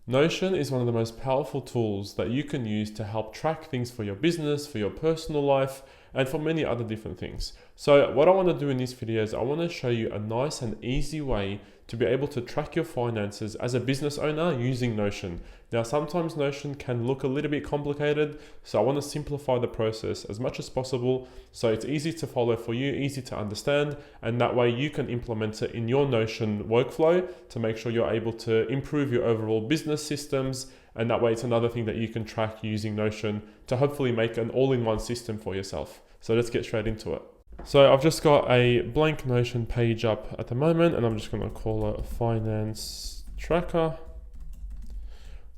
Notion is one of the most powerful tools that you can use to help track things for your business, for your personal life, and for many other different things. So what I want to do in this video is I want to show you a nice and easy way to be able to track your finances as a business owner using Notion. Now, sometimes Notion can look a little bit complicated, so I want to simplify the process as much as possible so it's easy to follow for you, easy to understand, and that way you can implement it in your Notion workflow to make sure you're able to improve your overall business systems, and that way it's another thing that you can track using Notion to hopefully make an all-in-one system for yourself. So let's get straight into it. So I've just got a blank Notion page up at the moment, and I'm just going to call it Finance Tracker.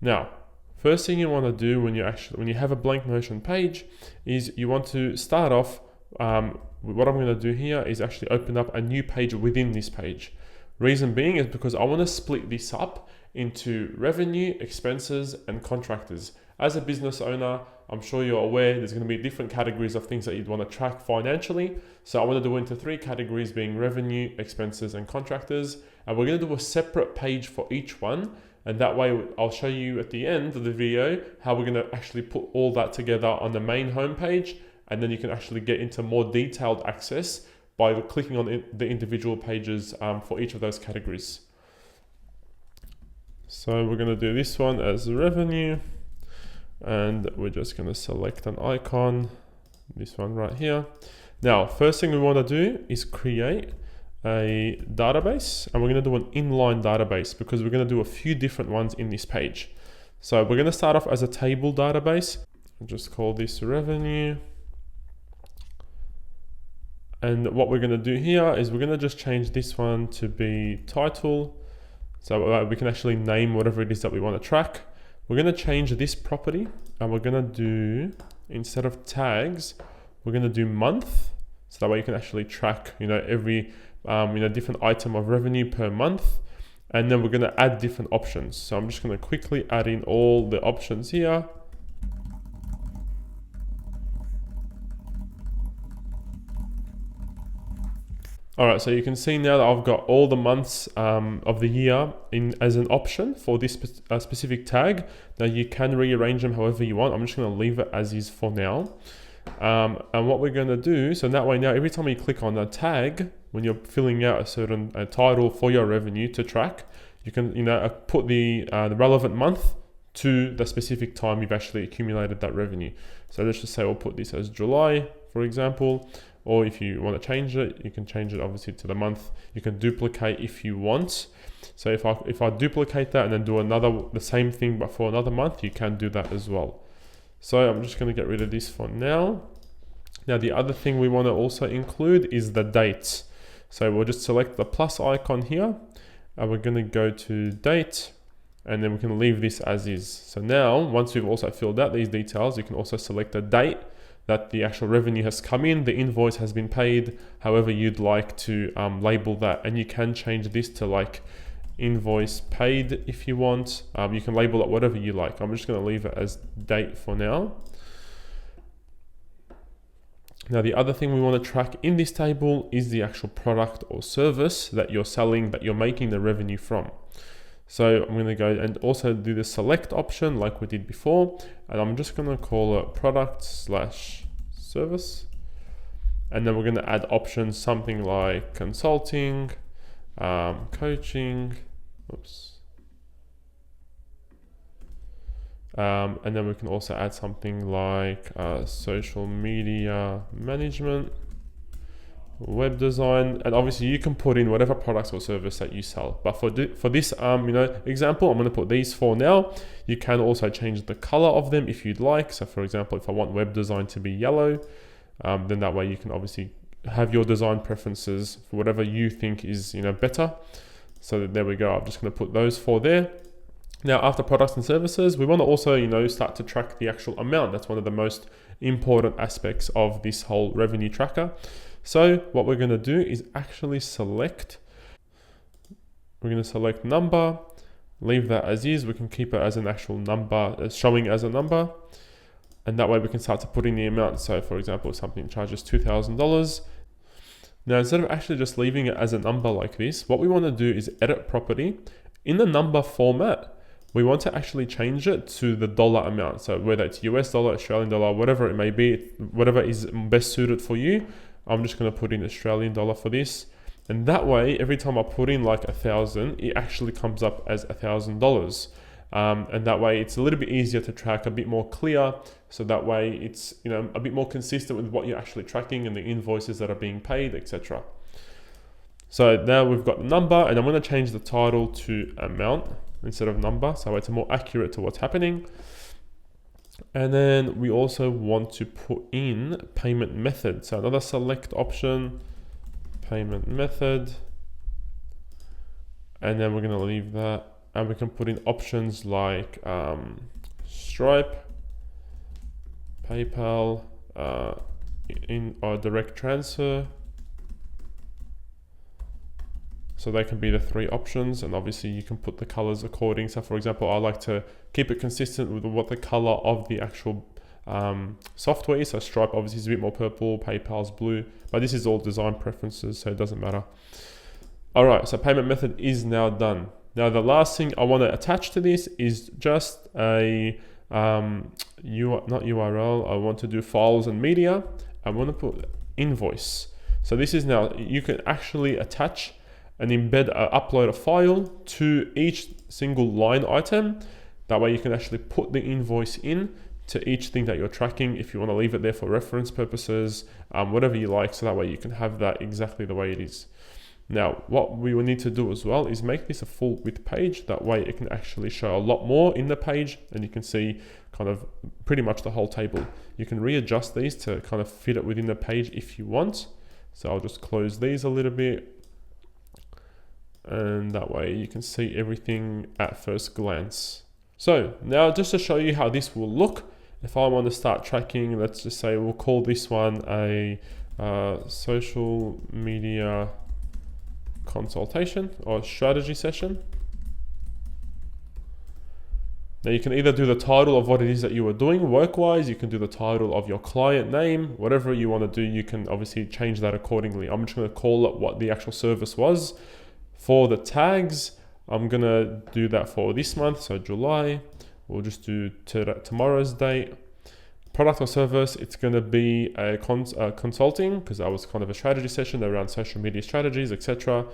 Now, first thing you want to do when you have a blank Notion page is you want to start off. What I'm going to do here is actually open up a new page within this page. Reason being is because I want to split this up into revenue, expenses, and contractors. As a business owner, I'm sure you're aware there's going to be different categories of things that you'd want to track financially. So I want to do into 3 categories being revenue, expenses, and contractors. And we're going to do a separate page for each one. And that way I'll show you at the end of the video how we're going to actually put all that together on the main homepage. And then you can actually get into more detailed access by clicking on the individual pages for each of those categories. So we're going to do this one as revenue. And we're just going to select an icon, this one right here. Now, first thing we want to do is create a database, and we're going to do an inline database because we're going to do a few different ones in this page. So we're going to start off as a table database. I'll just call this revenue. And what we're going to do here is we're going to just change this one to be title. So we can actually name whatever it is that we want to track. We're going to change this property, and we're going to do, instead of tags, we're going to do month. So that way you can actually track, every, different item of revenue per month. And then we're going to add different options. So I'm just going to quickly add in all the options here. All right, so you can see now that I've got all the months of the year as an option for this specific tag. Now you can rearrange them however you want. I'm just going to leave it as is for now. And what we're going to do, so that way now every time you click on a tag, when you're filling out a certain title for your revenue to track, you can put the relevant month to the specific time you've actually accumulated that revenue. So let's just say we'll put this as July, for example. Or if you want to change it, you can change it obviously to the month. You can duplicate if you want. So if I duplicate that and then do the same thing but for another month, you can do that as well. So I'm just going to get rid of this for now. Now the other thing we want to also include is the dates. So we'll just select the plus icon here, and we're going to go to date, and then we can leave this as is. So now once we've also filled out these details, you can also select the date that the actual revenue has come in, the invoice has been paid, however you'd like to label that. And you can change this to like invoice paid if you want. You can label it whatever you like. I'm just going to leave it as date for now. Now the other thing we want to track in this table is the actual product or service that you're selling, that you're making the revenue from. So I'm going to go and also do the select option like we did before, and I'm just going to call it product/service. And then we're going to add options, something like consulting, coaching, and then we can also add something like social media management, web design, and obviously you can put in whatever products or service that you sell. But for this example, I'm going to put these 4 now. You can also change the color of them if you'd like. So for example, if I want web design to be yellow, then that way you can obviously have your design preferences for whatever you think is better. So there we go. I'm just going to put those 4 there. Now after products and services, we want to also start to track the actual amount. That's one of the most important aspects of this whole revenue tracker. So what we're going to do is actually select number, leave that as is. We can keep it as an actual number, showing as a number. And that way we can start to put in the amount. So for example, if something charges $2,000. Now, instead of actually just leaving it as a number like this, what we want to do is edit property. In the number format, we want to actually change it to the dollar amount. So whether it's US dollar, Australian dollar, whatever it may be, whatever is best suited for you. I'm just going to put in Australian dollar for this. And that way, every time I put in like 1,000, it actually comes up as $1,000. And that way it's a little bit easier to track, a bit more clear. So that way it's, you know, a bit more consistent with what you're actually tracking and the invoices that are being paid, etc. So now we've got the number, and I'm going to change the title to amount instead of number. So it's more accurate to what's happening. And then we also want to put in payment method. So another select option, payment method. And then we're going to leave that. And we can put in options like Stripe, PayPal, in or direct transfer. So they can be the three options, and obviously you can put the colors according. So for example, I like to keep it consistent with what the color of the actual software is. So Stripe obviously is a bit more purple, PayPal's blue, but this is all design preferences, so it doesn't matter. All right, so payment method is now done. Now the last thing I want to attach to this is just a not URL. I want to do files and media. I want to put invoice. So this is now, you can actually attach and embed, upload a file to each single line item. That way you can actually put the invoice in to each thing that you're tracking if you want to leave it there for reference purposes, whatever you like. So that way you can have that exactly the way it is. Now, what we will need to do as well is make this a full width page. That way it can actually show a lot more in the page, and you can see kind of pretty much the whole table. You can readjust these to kind of fit it within the page if you want. So I'll just close these a little bit. And that way you can see everything at first glance. So now just to show you how this will look, if I want to start tracking, let's just say we'll call this one a social media consultation or strategy session. Now you can either do the title of what it is that you are doing work-wise, you can do the title of your client name, whatever you want to do, you can obviously change that accordingly. I'm just going to call it what the actual service was. For the tags, I'm going to do that for this month, so July. We'll just do tomorrow's date. Product or service, it's going to be a consulting, because that was kind of a strategy session around social media strategies, etc.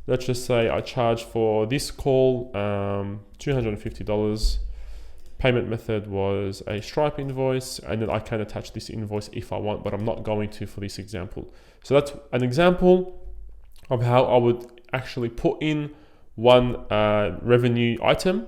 Let's just say I charge for this call $250. Payment method was a Stripe invoice, and then I can attach this invoice if I want, but I'm not going to for this example. So that's an example of how I would actually put in one revenue item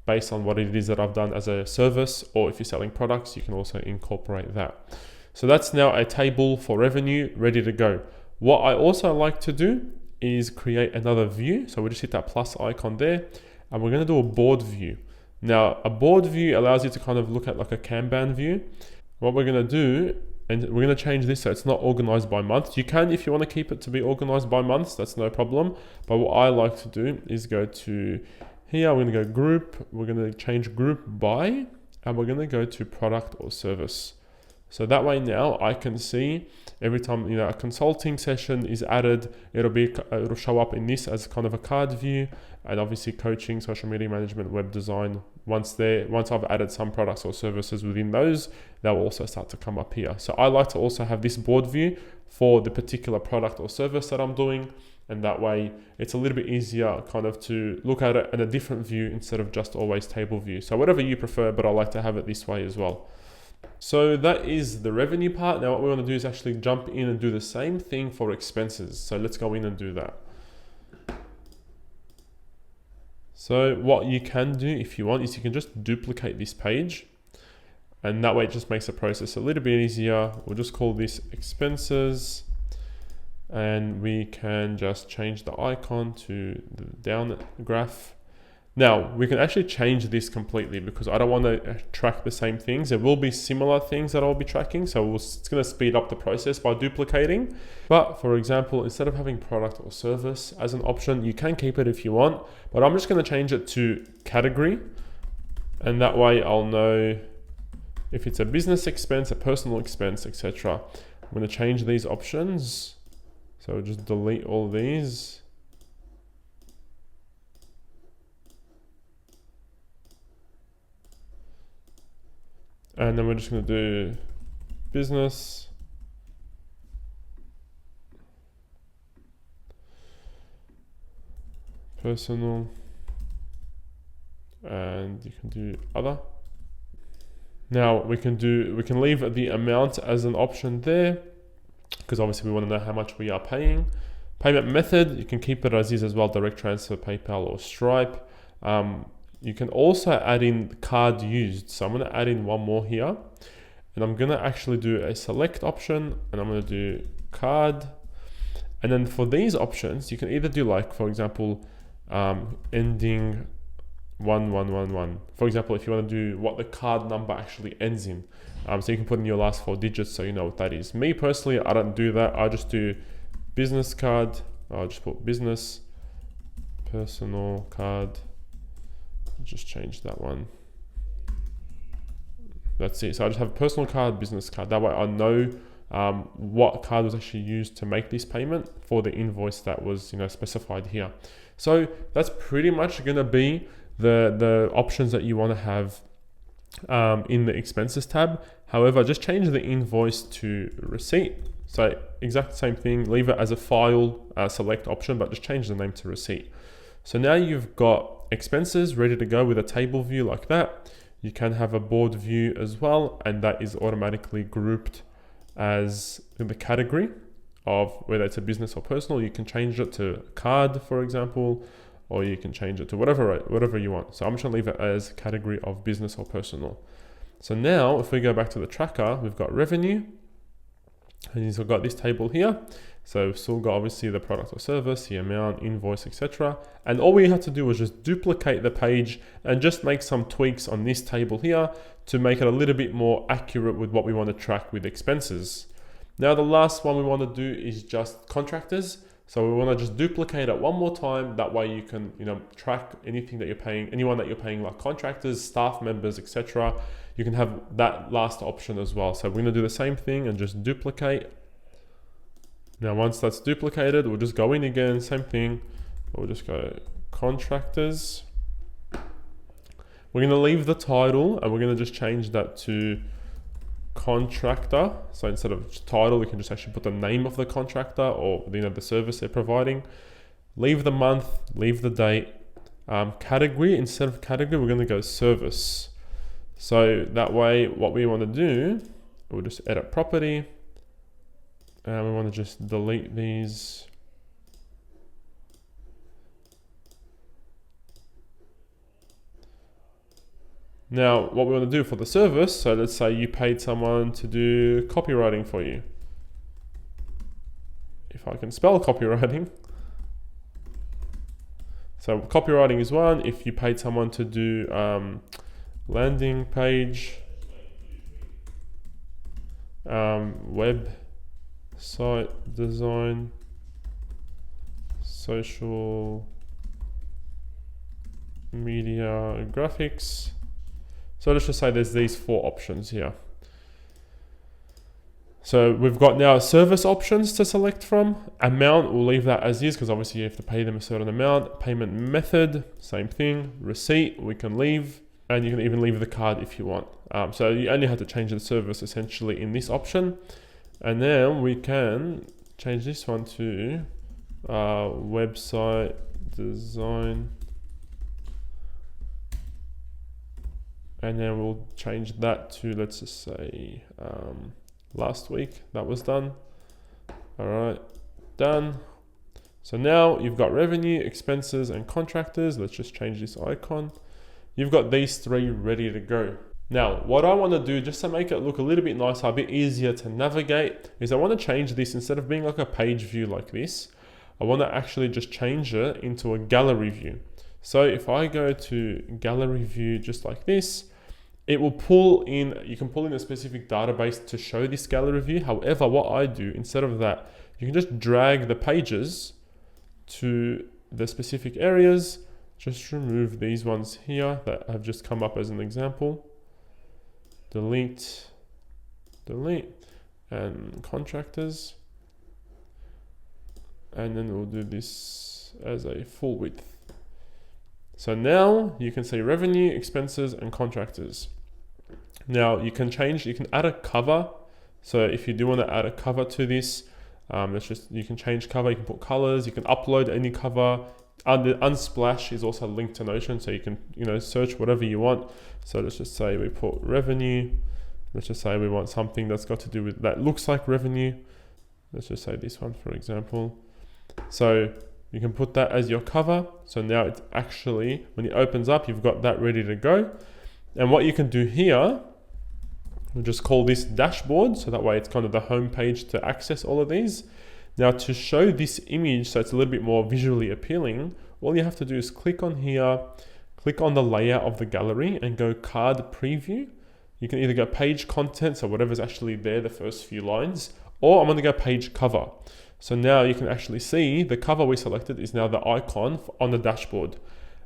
based on what it is that I've done as a service, or if you're selling products, you can also incorporate that. So that's now a table for revenue ready to go. What I also like to do is create another view. So we'll just hit that plus icon there, and we're going to do a board view. Now a board view allows you to kind of look at like a Kanban view. What we're going to do, and we're going to change this so it's not organized by month. You can, if you want to keep it to be organized by months, that's no problem. But what I like to do is go to here, I'm going to go group, we're going to change group by, and we're going to go to product or service. So that way now I can see every time, you know, a consulting session is added, it'll show up in this as kind of a card view, and obviously coaching, social media management, web design. Once I've added some products or services within those, they'll also start to come up here. So I like to also have this board view for the particular product or service that I'm doing, and that way it's a little bit easier kind of to look at it in a different view instead of just always table view. So whatever you prefer, but I like to have it this way as well. So that is the revenue part. Now what we want to do is actually jump in and do the same thing for expenses. So let's go in and do that. So what you can do if you want is you can just duplicate this page, and that way it just makes the process a little bit easier. We'll just call this expenses, and we can just change the icon to the down graph. Now we can actually change this completely because I don't want to track the same things. There will be similar things that I'll be tracking, so it's going to speed up the process by duplicating. But for example, instead of having product or service as an option, you can keep it if you want, but I'm just going to change it to category, and that way I'll know if it's a business expense, a personal expense, etc. I'm going to change these options, so just delete all these. And then we're just going to do business, personal, and you can do other. Now we can leave the amount as an option there, because obviously we want to know how much we are paying. Payment method, you can keep it as is as well, direct transfer, PayPal or Stripe. You can also add in card used. So I'm going to add in one more here, and I'm going to actually do a select option, and I'm going to do card. And then for these options, you can either do, like, for example, ending 1111. For example, if you want to do what the card number actually ends in. So you can put in your last 4 digits so you know what that is. Me personally, I don't do that. I just do business card. I'll just put business, personal card. Just change that one. That's it. So I just have personal card, business card. That way I know what card was actually used to make this payment for the invoice that was, you know, specified here. So that's pretty much going to be the options that you want to have in the expenses tab. However, just change the invoice to receipt. So exact same thing, leave it as a file select option, but just change the name to receipt. So now you've got expenses ready to go with a table view like that. You can have a board view as well, and that is automatically grouped as in the category of whether it's a business or personal. You can change it to card, for example, or you can change it to whatever you want. So I'm just gonna leave it as category of business or personal. So now if we go back to the tracker, we've got revenue, and you've got this table here. So we've still got obviously the product or service, the amount, invoice, etc. And all we had to do was just duplicate the page and just make some tweaks on this table here to make it a little bit more accurate with what we want to track with expenses. Now the last one we want to do is just contractors. So we want to just duplicate it one more time. That way you can, you know, track anything that you're paying, anyone that you're paying, like contractors, staff members, etc. You can have that last option as well. So we're going to do the same thing and just duplicate. Now once that's duplicated, we'll just go in again, same thing. We'll just go contractors. We're going to leave the title and we're going to just change that to contractor. So instead of title, we can just actually put the name of the contractor or, you know, the service they're providing. Leave the month, leave the date. Category, instead of category, we're going to go service. So that way what we want to do, we'll just edit property. And we want to just delete these. Now, what we want to do for the service, so let's say you paid someone to do copywriting for you. If I can spell copywriting. So copywriting is one. If you paid someone to do landing page, web site design, social media graphics. So let's just say there's these 4 options here. So we've got now service options to select from. Amount, we'll leave that as is because obviously you have to pay them a certain amount. Payment method, same thing. Receipt, we can leave. And you can even leave the card if you want. So you only have to change the service essentially in this option. And then we can change this one to website design. And then we'll change that to, let's just say, last week that was done. All right, done. So now you've got revenue, expenses, and contractors. Let's just change this icon. You've got these 3 ready to go. Now, what I want to do just to make it look a little bit nicer, a bit easier to navigate, is I want to change this, instead of being like a page view like this, I want to actually just change it into a gallery view. So if I go to gallery view just like this, it will pull in, you can pull in a specific database to show this gallery view. However, what I do, instead of that, you can just drag the pages to the specific areas. Just remove these ones here that have just come up as an example. Delete, and contractors. And then we'll do this as a full width. So now you can see revenue, expenses, and contractors. Now you can add a cover. So if you do want to add a cover to this, you can change cover, you can put colors, you can upload any cover. Unsplash is also linked to Notion, so you can search whatever you want. So let's just say we put revenue. Let's just say we want something that's got to do with that looks like revenue. Let's just say this one, for example. So you can put that as your cover. So now it's actually, when it opens up, you've got that ready to go. And what you can do here, we'll just call this dashboard. So that way it's kind of the home page to access all of these. Now to show this image so it's a little bit more visually appealing, all you have to do is click on here, click on the layout of the gallery and go card preview. You can either go page content, so whatever's actually there, the first few lines, or I'm going to go page cover. So now you can actually see the cover we selected is now the icon on the dashboard.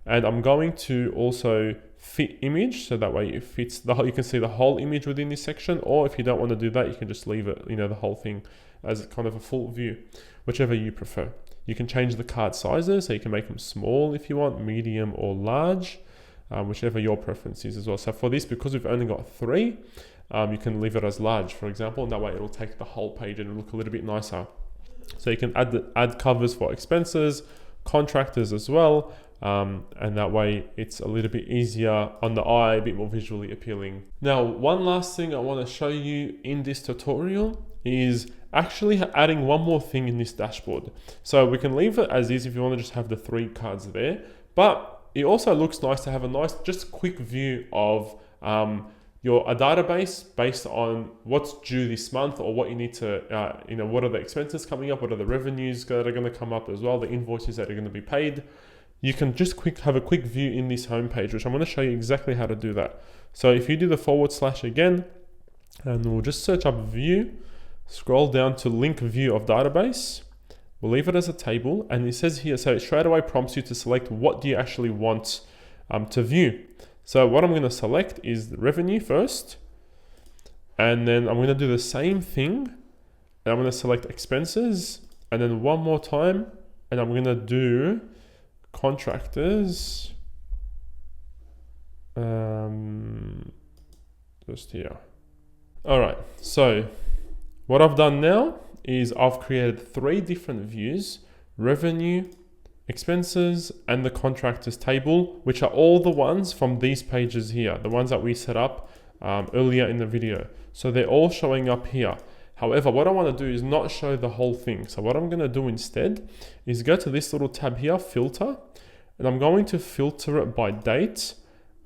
And I'm going to also fit image, so that way it fits you can see the whole image within this section, or if you don't want to do that, you can just leave it, the whole thing as kind of a full view, whichever you prefer. You can change the card sizes, so you can make them small if you want, medium or large, whichever your preference is as well. So for this, because we've only got 3, you can leave it as large, for example, and that way it'll take the whole page and it'll look a little bit nicer. So you can add covers for expenses, contractors as well, and that way it's a little bit easier on the eye, a bit more visually appealing. Now, one last thing I want to show you in this tutorial is actually adding one more thing in this dashboard. So we can leave it as is if you want to just have the 3 cards there, but it also looks nice to have a nice, just quick view of a database based on what's due this month, or what you need to, what are the expenses coming up, what are the revenues that are going to come up as well, the invoices that are going to be paid. You can just have a quick view in this homepage, which I'm going to show you exactly how to do that. So if you do the / again, and we'll just search up view, scroll down to link view of database. We'll leave it as a table, and it says here, so it straight away prompts you to select what do you actually want to view. So what I'm going to select is the revenue first, and then I'm going to do the same thing, and I'm going to select expenses, and then one more time, and I'm going to do contractors, just here. All right, so what I've done now is I've created 3 different views: revenue, expenses, and the contractors table, which are all the ones from these pages here, the ones that we set up earlier in the video. So they're all showing up here. However, what I want to do is not show the whole thing. So what I'm going to do instead is go to this little tab here, filter, and I'm going to filter it by date.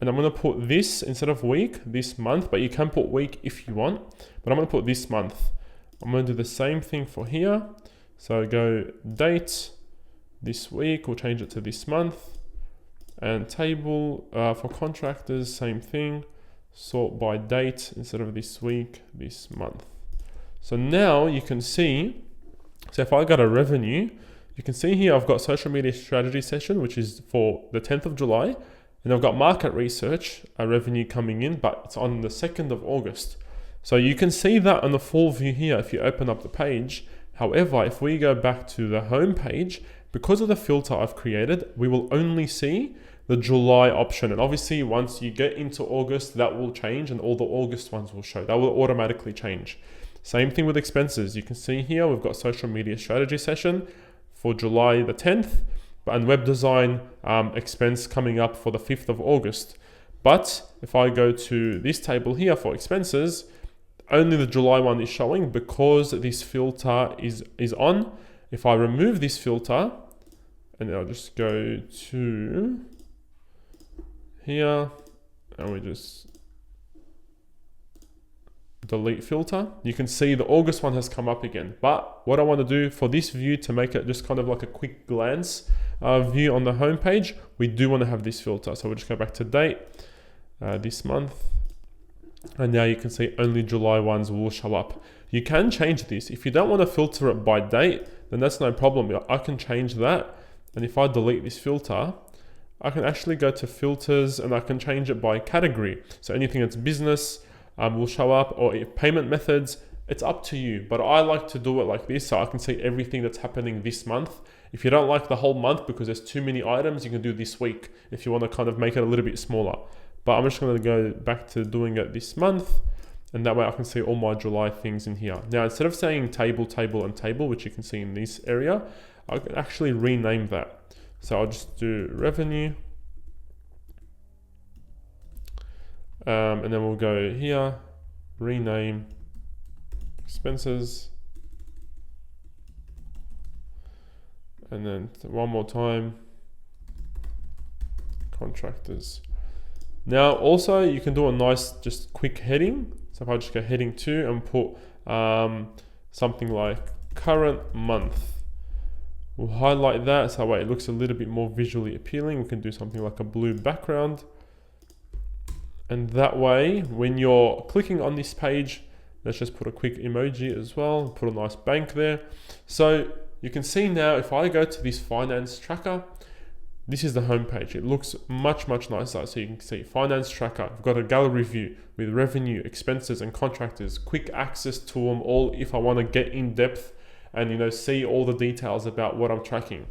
And I'm going to put this, instead of week, this month, but you can put week if you want, but I'm going to put this month. I'm going to do the same thing for here. So go date, this week, we'll change it to this month, and table for contractors, same thing, sort by date instead of this week, this month. So now you can see, so if I go to revenue, you can see here I've got social media strategy session, which is for the 10th of July, and I've got market research revenue coming in, but it's on the 2nd of August. So you can see that on the full view here if you open up the page. However, if we go back to the home page, because of the filter I've created, we will only see the July option. And obviously once you get into August, that will change and all the August ones will show. That will automatically change. Same thing with expenses. You can see here, we've got social media strategy session for July the 10th and web design expense coming up for the 5th of August. But if I go to this table here for expenses, only the July one is showing because this filter is on. If I remove this filter, and I'll just go to here, and we just delete filter, you can see the August one has come up again. But what I want to do for this view, to make it just kind of like a quick glance view on the home page, we do want to have this filter. So we'll just go back to date, this month, and now you can see only July ones will show up. You can change this. If you don't want to filter it by date, then that's no problem. I can change that. And if I delete this filter, I can actually go to filters and I can change it by category. So anything that's business will show up, or payment methods, it's up to you. But I like to do it like this so I can see everything that's happening this month. If you don't like the whole month because there's too many items, you can do this week if you want to kind of make it a little bit smaller. but I'm just going to go back to doing it this month. And that way I can see all my July things in here. Now, instead of saying table, table, and table, which you can see in this area, I can actually rename that. So I'll just do revenue. And then we'll go here, rename expenses. And then one more time, contractors. Now, also you can do a nice, just quick heading. So if I just go heading 2 and put something like current month, we'll highlight that so that way it looks a little bit more visually appealing. We can do something like a blue background. And that way, when you're clicking on this page, let's just put a quick emoji as well, put a nice bank there. So you can see now, if I go to this finance tracker, this is the home page. It looks much, much nicer. So you can see finance tracker. I've got a gallery view with revenue, expenses, and contractors. Quick access to them all if I want to get in depth and see all the details about what I'm tracking.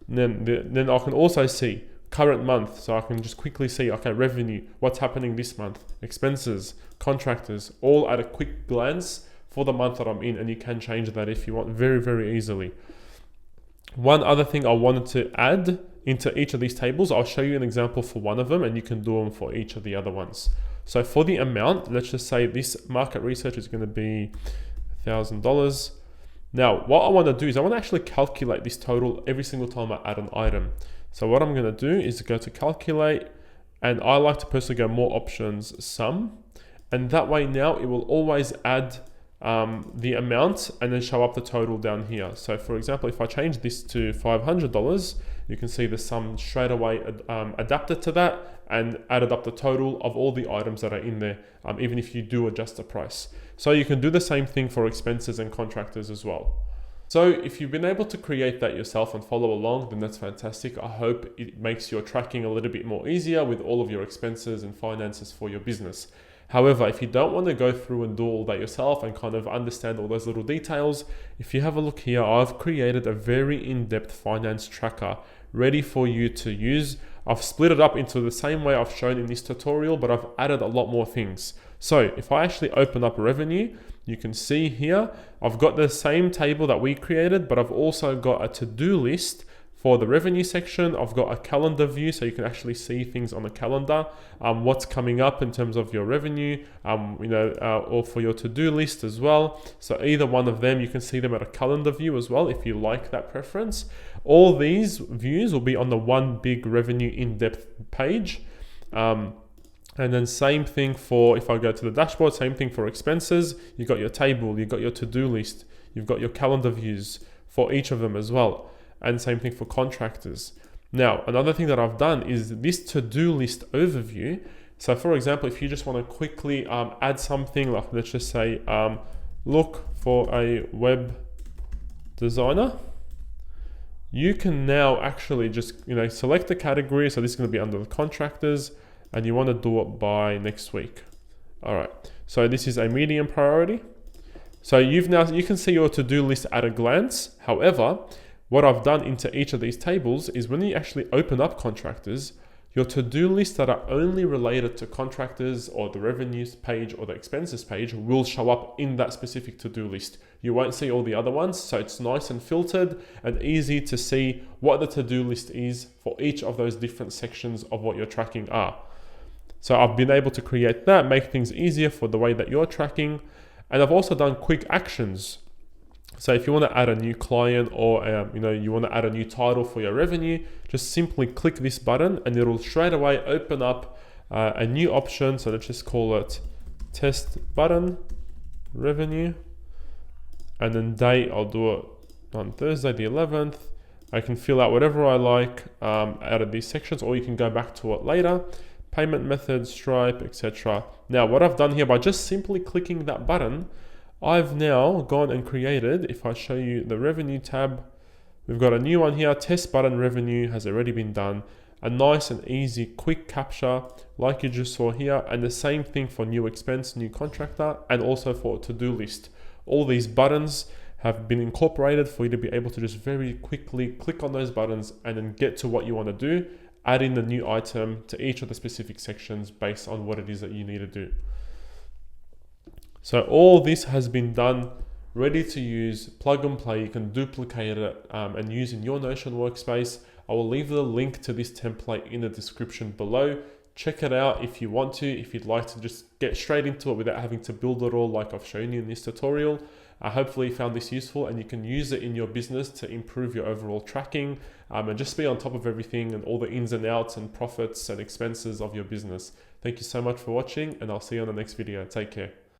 And then I can also see current month, so I can just quickly see, okay, revenue, what's happening this month, expenses, contractors, all at a quick glance for the month that I'm in, and you can change that if you want very, very easily. One other thing I wanted to add into each of these tables, I'll show you an example for one of them, and you can do them for each of the other ones. So for the amount, let's just say this market research is going to be $1,000. Now, what I want to do is I want to actually calculate this total every single time I add an item. So what I'm going to do is go to calculate, and I like to personally go more options sum, and that way now it will always add the amount and then show up the total down here. So for example, if I change this to $500, you can see the sum straight away adapted to that and added up the total of all the items that are in there, even if you do adjust the price. So you can do the same thing for expenses and contractors as well. So if you've been able to create that yourself and follow along, then that's fantastic. I hope it makes your tracking a little bit more easier with all of your expenses and finances for your business. However, if you don't want to go through and do all that yourself and kind of understand all those little details, if you have a look here, I've created a very in-depth finance tracker ready for you to use. I've split it up into the same way I've shown in this tutorial, but I've added a lot more things. So if I actually open up revenue, you can see here, I've got the same table that we created, but I've also got a to-do list for the revenue section. I've got a calendar view, so you can actually see things on the calendar, what's coming up in terms of your revenue, or for your to-do list as well. So either one of them, you can see them at a calendar view as well, if you like that preference. All these views will be on the one big revenue in-depth page. And then same thing for, if I go to the dashboard, same thing for expenses. You've got your table, you've got your to-do list, you've got your calendar views for each of them as well. And same thing for contractors. Now, another thing that I've done is this to-do list overview. So for example, if you just want to quickly add something, like let's just say, look for a web designer, you can now actually just, select the category. So this is going to be under the contractors, and you want to do it by next week. All right, so this is a medium priority. So you can see your to-do list at a glance. However, what I've done into each of these tables is when you actually open up contractors, your to-do list that are only related to contractors or the revenues page or the expenses page will show up in that specific to-do list. You won't see all the other ones, so it's nice and filtered and easy to see what the to-do list is for each of those different sections of what you're tracking are. So I've been able to create that, make things easier for the way that you're tracking. And I've also done quick actions. So if you want to add a new client or you want to add a new title for your revenue, just simply click this button and it'll straight away open up a new option. So let's just call it test button revenue. And then date, I'll do it on Thursday the 11th. I can fill out whatever I like out of these sections, or you can go back to it later. Payment method, Stripe, etc. Now, what I've done here by just simply clicking that button, I've now gone and created, if I show you the revenue tab, we've got a new one here, test button revenue has already been done. A nice and easy quick capture like you just saw here, and the same thing for new expense, new contractor, and also for to-do list. All these buttons have been incorporated for you to be able to just very quickly click on those buttons and then get to what you want to do add in the new item to each of the specific sections based on what it is that you need to do. So all this has been done, ready to use, plug and play. You can duplicate it and use in your Notion workspace. I will leave the link to this template in the description below. Check it out if you want to, if you'd like to just get straight into it without having to build it all like I've shown you in this tutorial. Hopefully you found this useful and you can use it in your business to improve your overall tracking and just be on top of everything and all the ins and outs and profits and expenses of your business. Thank you so much for watching, and I'll see you on the next video. Take care.